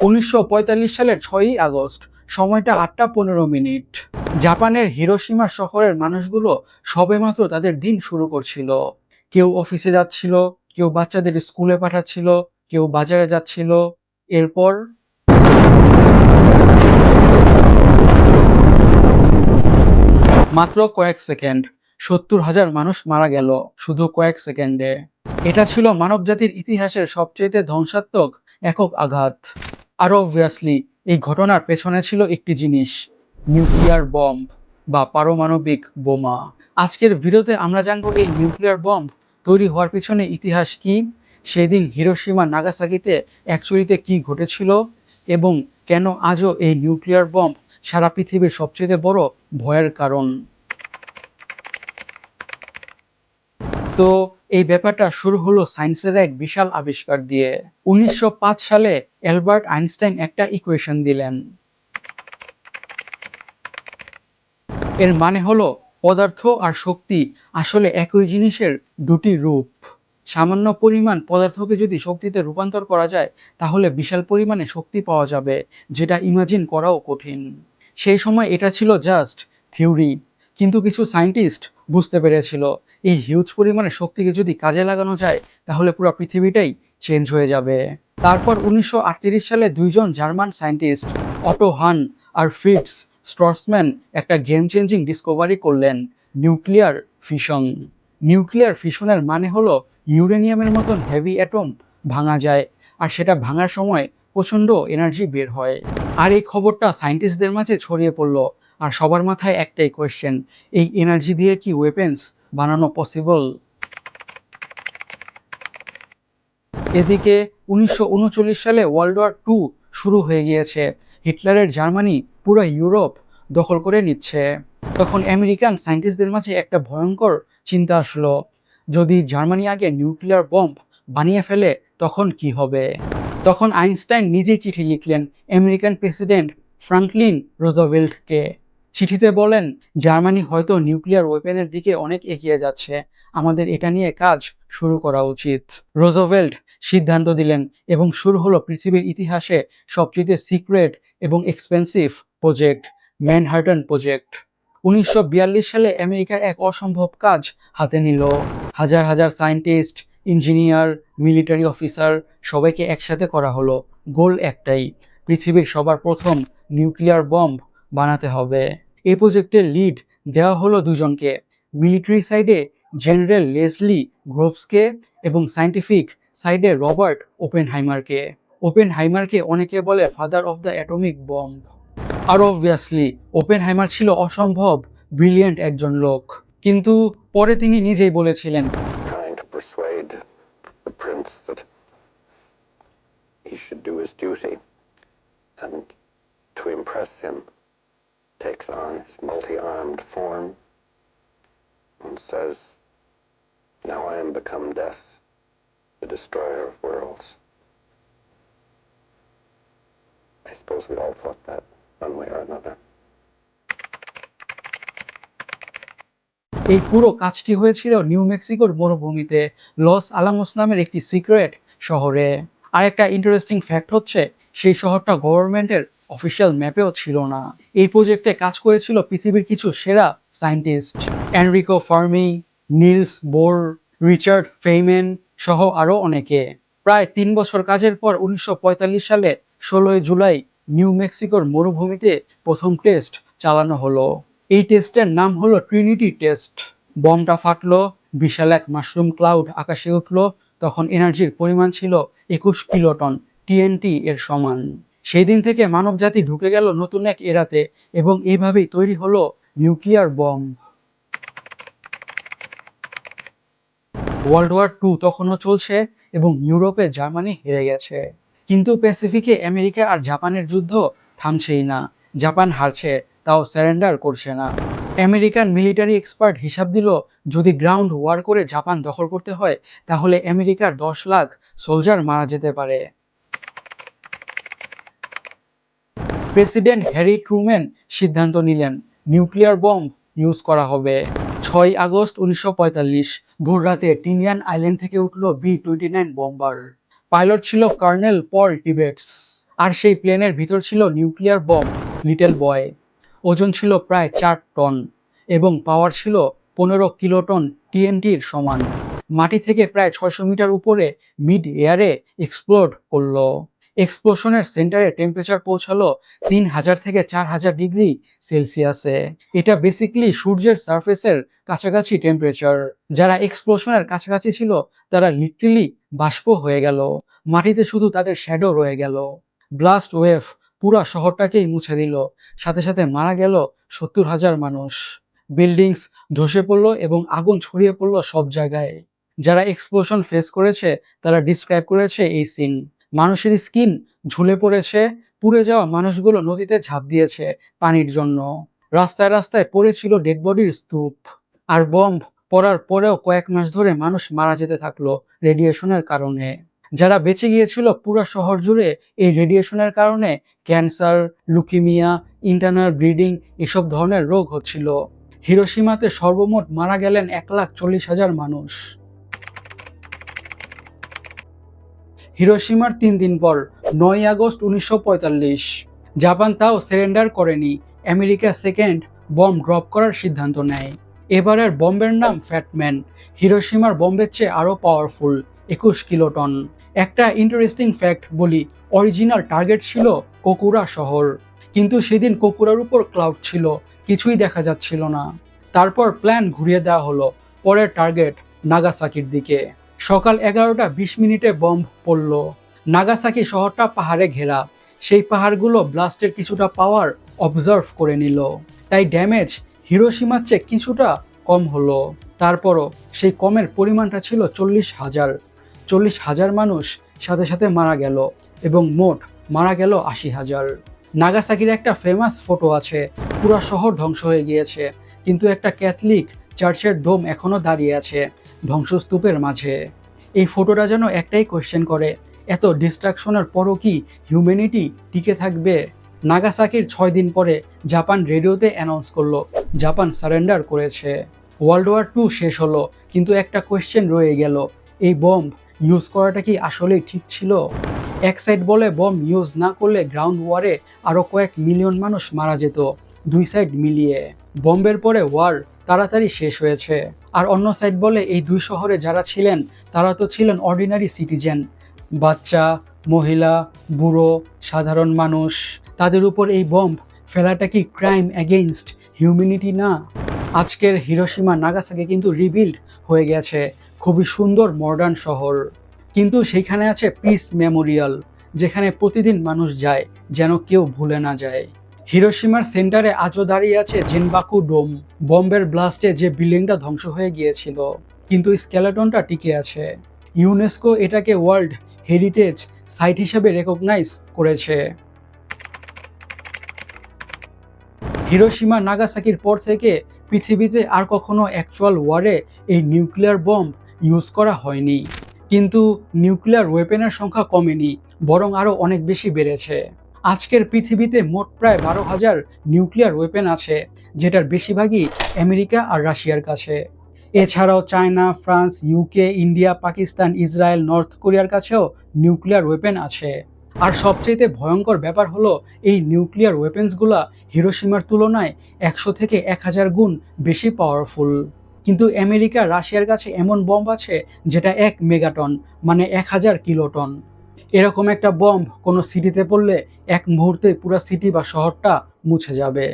1945 সালের 6ই আগস্ট, সময়টা 8টা 15 মিনিট। জাপানের হিরোশিমা শহরের মানুষগুলো সবেমাত্র তাদের দিন শুরু করছিল। কেউ অফিসে যাচ্ছিল, কেউ বাচ্চাদের স্কুলে পাঠাচ্ছিল, কেউ বাজারে যাচ্ছিল। এরপর মাত্র কয়েক সেকেন্ড 70,000 মানুষ মারা গেল শুধু কয়েক সেকেন্ডে। এটা ছিল মানবজাতির ইতিহাসের সবচেয়ে ধ্বংসাত্মক একক আঘাত। আর অবভিয়াসলি এই ঘটনার পেছনে ছিল একটি জিনিস, নিউক্লিয়ার বম্ব বা পারমাণবিক বোমা। আজকের ভিডিওতে আমরা জানবো এই নিউক্লিয়ার বম্ব তৈরি হওয়ার পিছনে ইতিহাস কি, সেদিন হিরোশিমা নাগাসাকিতে অ্যাকচুয়ালিতে কি ঘটেছিল, এবং কেন আজও এই নিউক্লিয়ার বম্ব সারা পৃথিবীর সবচেয়ে বড় ভয়ের কারণ। তো এই ব্যাপারটা শুরু হলো সায়েন্সের এক বিশাল আবিষ্কার দিয়ে। 1905 সালে অ্যালবার্ট আইনস্টাইন একটা ইকুয়েশন দিলেন। এর মানে হলো পদার্থ আর শক্তি আসলে একই জিনিসের দুটি রূপ। সামান্য পরিমাণ পদার্থকে যদি শক্তিতে রূপান্তর করা যায় তাহলে বিশাল পরিমাণে শক্তি পাওয়া যাবে, যেটা ইমাজিন করাও কঠিন। সেই সময় এটা ছিল জাস্ট থিওরি, কিন্তু কিছু সায়েন্টিস্ট বুঝতে পেরেছিল এই হিউজ পরিমাণে শক্তিকে যদি কাজে লাগানো যায় তাহলে পুরো পৃথিবীটাই চেঞ্জ হয়ে যাবে। তারপর 1938 সালে দুইজন জার্মান সায়েন্টিস্ট অটো হান আর ফ্রিটজ স্ট্রসম্যান একটা গেম চেঞ্জিং ডিসকভারি করলেন, নিউক্লিয়ার ফিশন। নিউক্লিয়ার ফিশনের মানে হলো ইউরেনিয়ামের মতন হেভি অ্যাটম ভাঙা যায়, আর সেটা ভাঙার সময় প্রচণ্ড এনার্জি বের হয়। আর এই খবরটা সায়েন্টিস্টদের মাঝে ছড়িয়ে পড়লো, আর সবার মাথায় একটাই কোয়েশ্চেন, এই এনার্জি দিয়ে কি ওয়েপেন্স বানানো পসিবল? এদিকে 1939 সালে ওয়ার্ল্ড ওয়ার 2 শুরু হয়ে গিয়েছে। হিটলারের জার্মানি পুরো ইউরোপ দখল করে নিচ্ছে। তখন আমেরিকান সায়েন্টিস্টদের মাঝে একটা ভয়ঙ্কর চিন্তা আসলো, যদি জার্মানি আগে নিউক্লিয়ার বম্ব বানিয়ে ফেলে তখন কি হবে। তখন আইনস্টাইন নিজেই চিঠি লিখলেন আমেরিকান প্রেসিডেন্ট ফ্রাঙ্কলিন রুজভেল্টকে। চিঠিতে বলেন, জার্মানি হয়তো নিউক্লিয়ার ওয়েপেনের দিকে অনেক এগিয়ে যাচ্ছে, আমাদের এটা নিয়ে কাজ শুরু করা উচিত। রুজভেল্ট সিদ্ধান্ত দিলেন এবং শুরু হলো পৃথিবীর ইতিহাসে সবচেয়ে সিক্রেট এবং এক্সপেন্সিভ প্রজেক্ট, ম্যানহাটন প্রজেক্ট। 1942 সালে আমেরিকা এক অসম্ভব কাজ হাতে নিল। হাজার হাজার সায়েন্টিস্ট, ইঞ্জিনিয়ার, মিলিটারি অফিসার সবাইকে একসাথে করা হলো। গোল একটাই, পৃথিবীর সবার প্রথম নিউক্লিয়ার বম্ব বানাতে হবে। এই প্রজেক্টের লিড দেওয়া হলো দুজনকে, মিলিটারি সাইডে জেনারেল লেসলি গ্রোভসকে এবং সায়েন্টিফিক সাইডে রবার্ট ওপেনহাইমারকে। ওপেনহাইমারকে অনেকে বলে father of the atomic bomb. আর অবভিয়াসলি ওপেনহাইমার ছিল অসম্ভব ব্রিলিয়েন্ট একজন লোক, কিন্তু পরে তিনি নিজেই বলেছিলেন, trying to persuade the prince that he should do his duty, and to impress him takes on his multi-armed form and says, "Now I am become death, the destroyer of worlds." I suppose we all thought that one way or another. এই পুরো কাজটি হয়েছিল new মেক্সিকোর মরুভূমিতে loss আলামোস নামের একটি secret শহরে। আর একটা ইন্টারেস্টিং ফ্যাক্ট হচ্ছে, সেই শহরটা গভর্নমেন্টের অফিসিয়াল ম্যাপেও ছিল না। এই প্রজেক্টে কাজ করেছিল পৃথিবীর কিছু সেরা scientist, Enrico Fermi, Niels Bohr, Richard Feynman সহ আরও অনেকে। প্রায় 3 বছর কাজের পর 1945 সালে 16 জুলাই নিউ মেক্সিকোর মরুভূমিতে প্রথম টেস্ট চালানো হলো। এই টেস্টের নাম হলো ট্রিনিটি টেস্ট। বমটা ফাটলো, বিশাল এক মাশরুম ক্লাউড আকাশে উঠলো। তখন এনার্জির পরিমাণ ছিল 21 কিলোটন, টিএনটি এর সমান। সেই দিন থেকে মানব জাতি ঢুকে গেল নতুন এক এরাতে, এবং এইভাবেই তৈরি হলো নিউক্লিয়ার বম্ব। ওয়ার্ল্ড ওয়ার 2 তখনও চলছে এবং ইউরোপে জার্মানি হেরে গেছে, কিন্তু প্যাসিফিকে আমেরিকা আর জাপানের যুদ্ধ থামছেই না। জাপান হারছে, তাও স্যারেন্ডার করছে না। আমেরিকান মিলিটারি এক্সপার্ট হিসাব দিল, যদি গ্রাউন্ড ওয়ার করে জাপান দখল করতে হয় তাহলে আমেরিকার 10 লাখ সোলজার মারা যেতে পারে। প্রেসিডেন্ট হ্যারি ট্রুম্যান সিদ্ধান্ত নিলেন নিউক্লিয়ার বম্ব ইউজ করা হবে। 6 আগস্ট 1945 ভোররাতে টিনিয়ান আইল্যান্ড থেকে উঠল B-29 বম্বার। পাইলট ছিল কর্নেল পল টিবেটস। আর সেই প্লেনের ভিতর ছিল নিউক্লিয়ার বম লিটল বয়। ওজন ছিল প্রায় 4 টন এবং পাওয়ার ছিল 15 কিলোটন টিএনটির সমান। মাটি থেকে প্রায় 600 মিটার উপরে মিড এয়ারে এক্সপ্লোড করলো। এক্সপ্লোশনের সেন্টারে টেম্পারেচার পৌঁছালো 3000 থেকে 4000 ডিগ্রি সেলসিয়াসে। এটা বেসিক্যালি সূর্যের সারফেসের কাছাকাছি টেম্পারেচার। যারা এক্সপ্লোশনের কাছাকাছি ছিল তারা লিটারালি বাষ্প হয়ে গেল, মাটিতে শুধু তাদের শ্যাডো রয়ে গেল। ব্লাস্ট ওয়েভ পুরা শহরটাকেই মুছে দিল, সাথে সাথে মারা গেল 70,000 মানুষ। বিল্ডিংস ধসে পড়লো এবং আগুন ছড়িয়ে পড়লো সব জায়গায়। যারা এক্সপ্লোশন ফেস করেছে তারা ডিসক্রাইব করেছে এই সিন। মানুষের স্কিন ঝুলে পড়েছে, পুড়ে যাওয়া মানুষগুলো নদীতে ঝাঁপ দিয়েছে পানির জন্য। রাস্তায় রাস্তায় পড়েছিল ডেড বডির স্তূপ। আর বম্ব পড়ার পরেও কয়েক মাস ধরে মানুষ মারা যেতে থাকলো রেডিয়েশনের কারণে। যারা বেঁচে গিয়েছিল পুরো শহর জুড়ে এই রেডিয়েশনের কারণে ক্যান্সার, লুকিমিয়া, ইন্টারনাল ব্লিডিং এসব ধরনের রোগ হচ্ছিল। হিরোশিমাতে সর্বমোট মারা গেলেন 1,40,000 মানুষ। হিরোশিমার 3 দিন পর 9 আগস্ট 1945 জাপান তাও সারেন্ডার করেনি। আমেরিকা সেকেন্ড বম্ব ড্রপ করার সিদ্ধান্ত নেয়। এবারের বম্বের নাম ফ্যাটম্যান। হিরোশিমার বম্বের চেয়ে আরও পাওয়ারফুল, 21 কিলোটন। একটা ইন্টারেস্টিং ফ্যাক্ট বলি, অরিজিনাল টার্গেট ছিল কোকুরা শহর, কিন্তু সেদিন কোকুরার উপর ক্লাউড ছিল, কিছুই দেখা যাচ্ছিল না। তারপর প্ল্যান ঘুরিয়ে দেওয়া হলো, পরের টার্গেট নাগাসাকির দিকে। সকাল 11:20 বম্ব পড়ল। নাগাসাকি শহরটা পাহাড়ে ঘেরা, সেই পাহাড়গুলো ব্লাস্টের কিছুটা পাওয়ার অবজার্ভ করে নিল, তাই ড্যামেজ হিরোশিমার চেয়ে কিছুটা কম হলো। তারপরও সেই কমের পরিমাণটা ছিল 40,000। 40,000 মানুষ সাথে সাথে মারা গেল এবং মোট মারা গেল 80,000। নাগাসাকির একটা ফেমাস ফটো আছে, পুরো শহর ধ্বংস হয়ে গিয়েছে, কিন্তু একটা ক্যাথলিক চার্চের ডোম এখনো দাঁড়িয়ে আছে ধ্বংসস্তূপের মাঝে। এই ফটোটা যেন একটাই কোয়েশ্চেন করে, এত ডিস্ট্রাকশনের পরও কি হিউম্যানিটি টিকে থাকবে? নাগাসাকির 6 দিন পরে জাপান রেডিওতে অ্যানাউন্স করলো জাপান সারেন্ডার করেছে। ওয়ার্ল্ড ওয়ার 2 শেষ হলো, কিন্তু একটা কোয়েশ্চেন রয়ে গেল, এই বম্ব ইউজ করাটা কি আসলেই ঠিক ছিল? এক সাইড বলে বম্ব ইউজ না করলে গ্রাউন্ড ওয়ারে আরও কয়েক মিলিয়ন মানুষ মারা যেত, দুই সাইড মিলিয়ে। বম্বের পরে ওয়ার তাড়াতাড়ি শেষ হয়েছে। আর অন্য সাইড বলে এই দুই শহরে যারা ছিলেন তারা তো ছিলেন অর্ডিনারি সিটিজেন, বাচ্চা, মহিলা, বুড়ো, সাধারণ মানুষ। তাদের উপর এই বম্ব ফেলাটা কি ক্রাইম এগেইনস্ট হিউম্যানিটি না? আজকের হিরোশিমা নাগাসাকি কিন্তু রিবিল্ড হয়ে গেছে, খুবই সুন্দর মডার্ন শহর। কিন্তু সেইখানে আছে পিস মেমোরিয়াল, যেখানে প্রতিদিন মানুষ যায় যেন কেউ ভুলে না যায়। হিরোশিমার সেন্টারে আজও দাঁড়িয়ে আছে জেনবাকু ডোম, বম্বের ব্লাস্টে যে বিল্ডিংটা ধ্বংস হয়ে গিয়েছিল, কিন্তু স্কেলেটনটা টিকে আছে। ইউনেস্কো এটাকে ওয়ার্ল্ড হেরিটেজ সাইট হিসেবে রেকগনাইজ করেছে। হিরোশিমা নাগাসাকির পর থেকে পৃথিবীতে আর কখনো অ্যাকচুয়াল ওয়ারে এই নিউক্লিয়ার বম্ব ইউজ করা হয়নি। কিন্তু নিউক্লিয়ার ওয়েপেনের সংখ্যা কমেনি, বরং আরও অনেক বেশি বেড়েছে। আজকের পৃথিবীতে মোট প্রায় 12,000 নিউক্লিয়ার ওয়েপেন আছে, যেটার বেশিরভাগই আমেরিকা আর রাশিয়ার কাছে। এছাড়াও China, France, UK, India, Pakistan, Israel, north কোরিয়ার কাছেও নিউক্লিয়ার ওয়েপেন আছে। আর সবচেয়ে ভয়ঙ্কর ব্যাপার হলো এই নিউক্লিয়ার ওয়েপেন্সগুলা হিরোশিমার তুলনায় 100 থেকে 1000 গুণ বেশি পাওয়ারফুল। কিন্তু আমেরিকা, রাশিয়ার কাছে এমন বম্ব আছে যেটা 1 মেগাটন, মানে 1000 কিলোটন। এরকম একটা বম্ব কোনো সিটিতে পড়লে এক মুহূর্তে পুরো সিটি বা শহরটা মুছে যাবে।